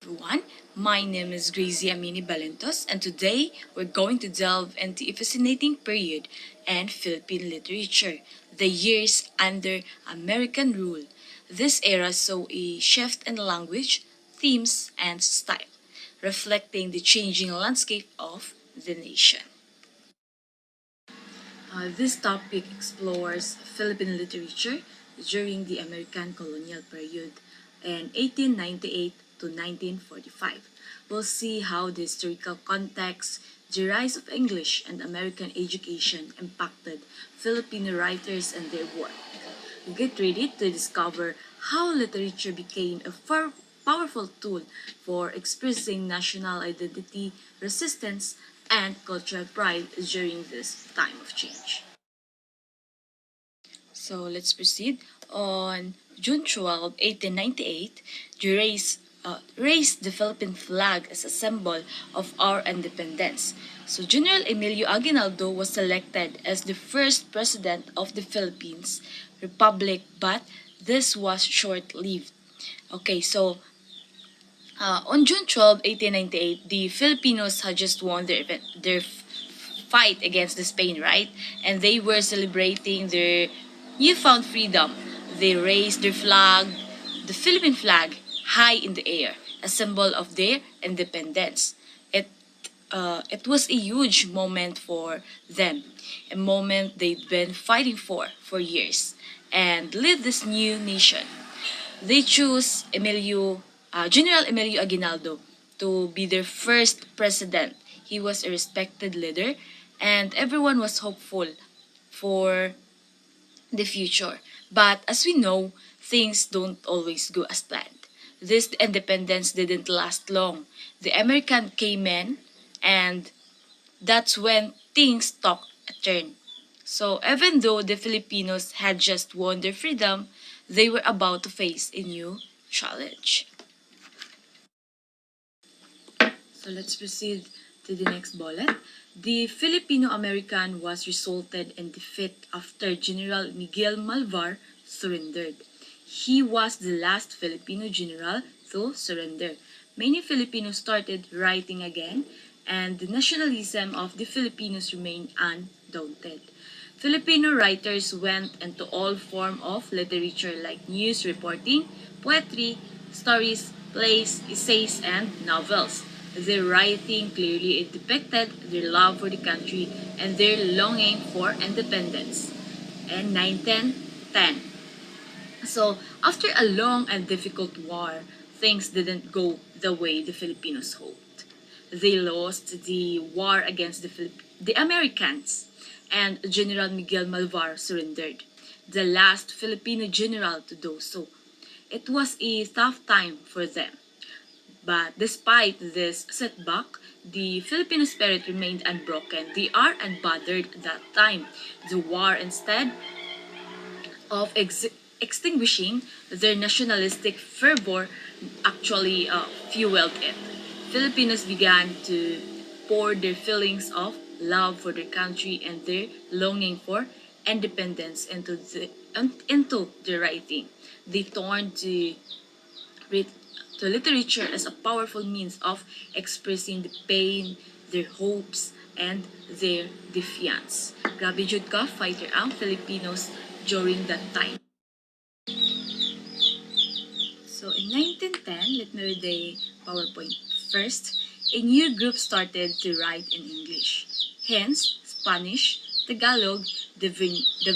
everyone. My name is Gracie Amini Balentos, and today we're going to delve into a fascinating period in Philippine literature, the years under American rule. This era saw a shift in language, themes, and style, reflecting the changing landscape of the nation. This topic explores Philippine literature during the American colonial period in 1898 to 1945. We'll see how the historical context, the rise of English and American education impacted Filipino writers and their work. Get ready to discover how literature became a powerful tool for expressing national identity, resistance, and cultural pride during this time of change. So let's proceed. On June 12, 1898, the raised the Philippine flag as a symbol of our independence. So General Emilio Aguinaldo was selected as the first president of the Philippines Republic, but this was short-lived. Okay, so on June 12, 1898, the Filipinos had just won their fight against the Spain, right? And they were celebrating their newfound freedom. They raised their flag, the Philippine flag, high in the air, a symbol of their independence. It it was a huge moment for them, a moment they'd been fighting for years, and lead this new nation. They chose General Emilio Aguinaldo to be their first president. He was a respected leader, and everyone was hopeful for the future. But as we know, things don't always go as planned. This independence didn't last long. The American came in, and that's when things took a turn. So even though the Filipinos had just won their freedom, they were about to face a new challenge. So let's proceed to the next bullet. The Filipino-American was resulted in defeat after General Miguel Malvar surrendered. He was the last Filipino general to surrender. Many Filipinos started writing again, and the nationalism of the Filipinos remained undaunted. Filipino writers went into all form of literature like news reporting, poetry, stories, plays, essays, and novels. Their writing clearly depicted their love for the country and their longing for independence. In 1910, so after a long and difficult war, things didn't go the way the Filipinos hoped. They lost the war against the Americans, and General Miguel Malvar surrendered, the last Filipino general to do so. It was a tough time for them. But despite this setback, the Filipino spirit remained unbroken. They are unbothered at that time. The war, instead of extinguishing their nationalistic fervor, actually fueled it. Filipinos began to pour their feelings of love for their country and their longing for independence into the writing. They turned to literature as a powerful means of expressing the pain, their hopes, and their defiance. Grabe jud ka, fighter ang Filipinos during that time. So in 1910, let me read the PowerPoint first. A new group started to write in English. Hence, Spanish, Tagalog, the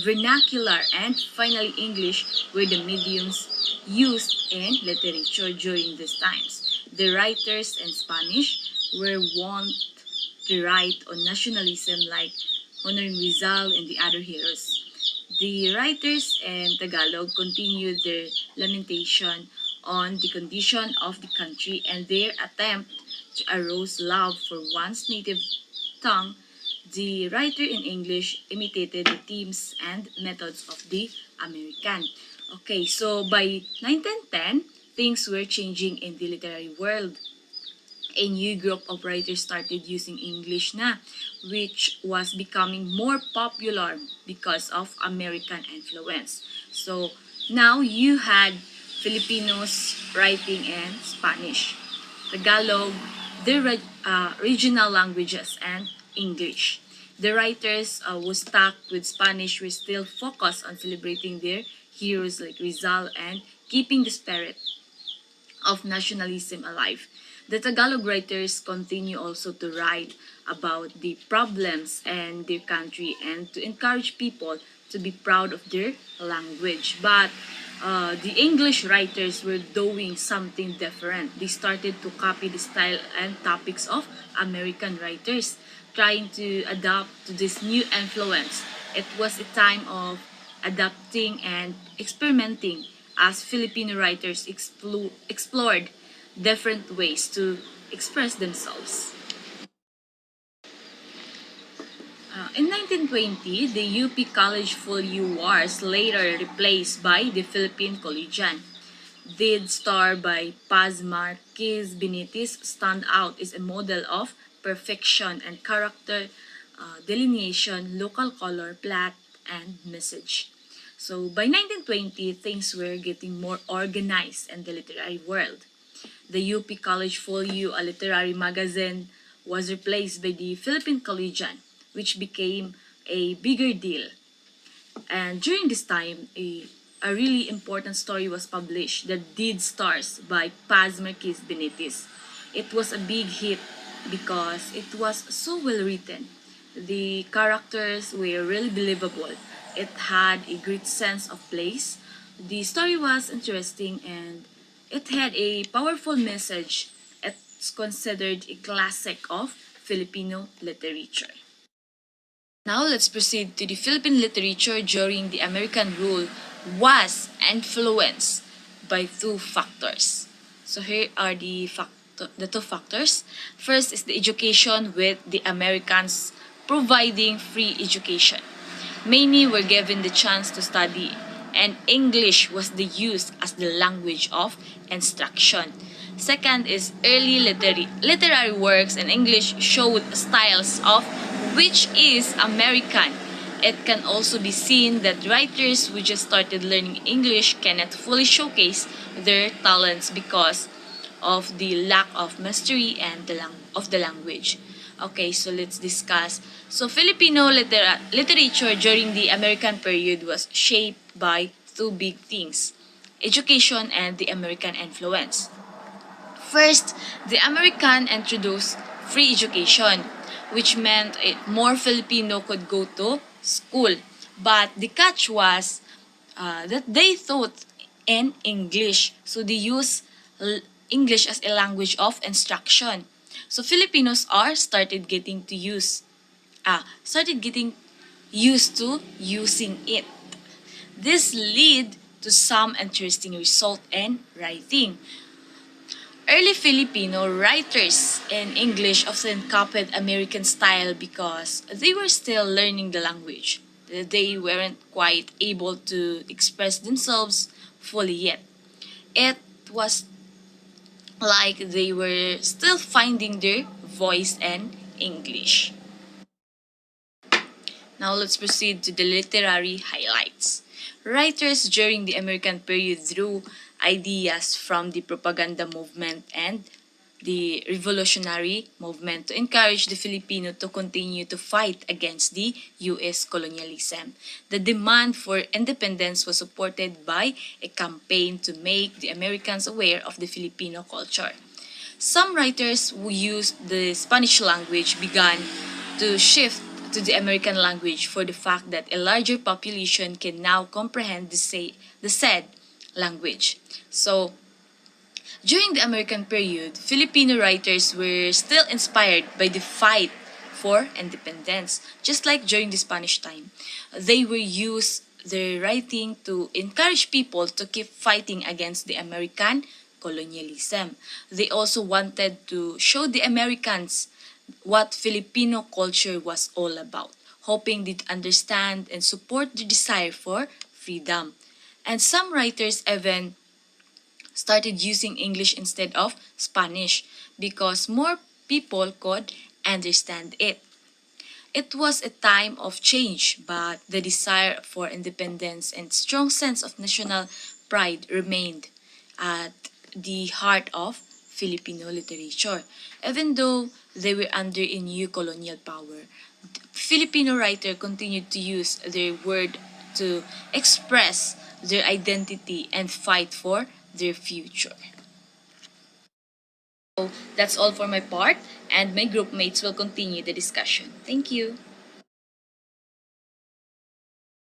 vernacular, and finally English were the mediums used in literature during these times. The writers in Spanish were wont to write on nationalism like honoring Rizal and the other heroes. The writers in Tagalog continued their lamentation on the condition of the country and their attempt to arouse love for one's native tongue. The writer in English imitated the themes and methods of the American. Okay, so by 1910, things were changing in the literary world. A new group of writers started using English na, which was becoming more popular because of American influence. So now you had Filipinos writing in Spanish. Tagalog, the regional languages, and English. The writers who stuck with Spanish were still focused on celebrating their heroes like Rizal and keeping the spirit of nationalism alive. The Tagalog writers continue also to write about the problems in their country and to encourage people to be proud of their language. But the English writers were doing something different. They started to copy the style and topics of American writers, trying to adapt to this new influence. It was a time of adapting and experimenting as Filipino writers explored different ways to express themselves. In 1920, the UP College Full U was later replaced by the Philippine Collegian. Did Star by Paz Marquez Benitez stand out as a model of perfection and character delineation, local color, plot, and message. So by 1920, things were getting more organized in the literary world. The UP College Full U, a literary magazine, was replaced by the Philippine Collegian, which became a bigger deal. And during this time, a really important story was published, The Deed Stars by Paz Marquez Benitez. It was a big hit because it was so well written. The characters were really believable. It had a great sense of place. The story was interesting and it had a powerful message. It's considered a classic of Filipino literature. Now let's proceed to the Philippine literature during the American rule was influenced by two factors. So here are the two factors. First is the education with the Americans providing free education. Many were given the chance to study and English was the used as the language of instruction. Second is early literary works in English showed styles of which is American. It can also be seen that writers who just started learning English cannot fully showcase their talents because of the lack of mastery and of the language. Okay, so let's discuss. So Filipino literature during the American period was shaped by two big things: education and the American influence. First, the American introduced free education, which meant more Filipino could go to school. But the catch was that they taught in English. So they use English as a language of instruction. So Filipinos are started getting used to using it. This lead to some interesting result in writing. Early Filipino writers in English often copied American style because they were still learning the language. They weren't quite able to express themselves fully yet. It was like they were still finding their voice in English. Now let's proceed to the literary highlights. Writers during the American period drew ideas from the propaganda movement and the revolutionary movement to encourage the Filipino to continue to fight against the US colonialism. The demand for independence was supported by a campaign to make the Americans aware of the Filipino culture. Some writers who used the Spanish language began to shift to the American language for the fact that a larger population can now comprehend the said language. So, during the American period, Filipino writers were still inspired by the fight for independence, just like during the Spanish time. They were used their writing to encourage people to keep fighting against the American colonialism. They also wanted to show the Americans what Filipino culture was all about, hoping they'd understand and support the desire for freedom. And some writers even started using English instead of Spanish because more people could understand it. It was a time of change, but the desire for independence and strong sense of national pride remained at the heart of Filipino literature. Even though they were under a new colonial power, Filipino writers continued to use their word to express their identity and fight for their future. So that's all for my part, and my group mates will continue the discussion. Thank you.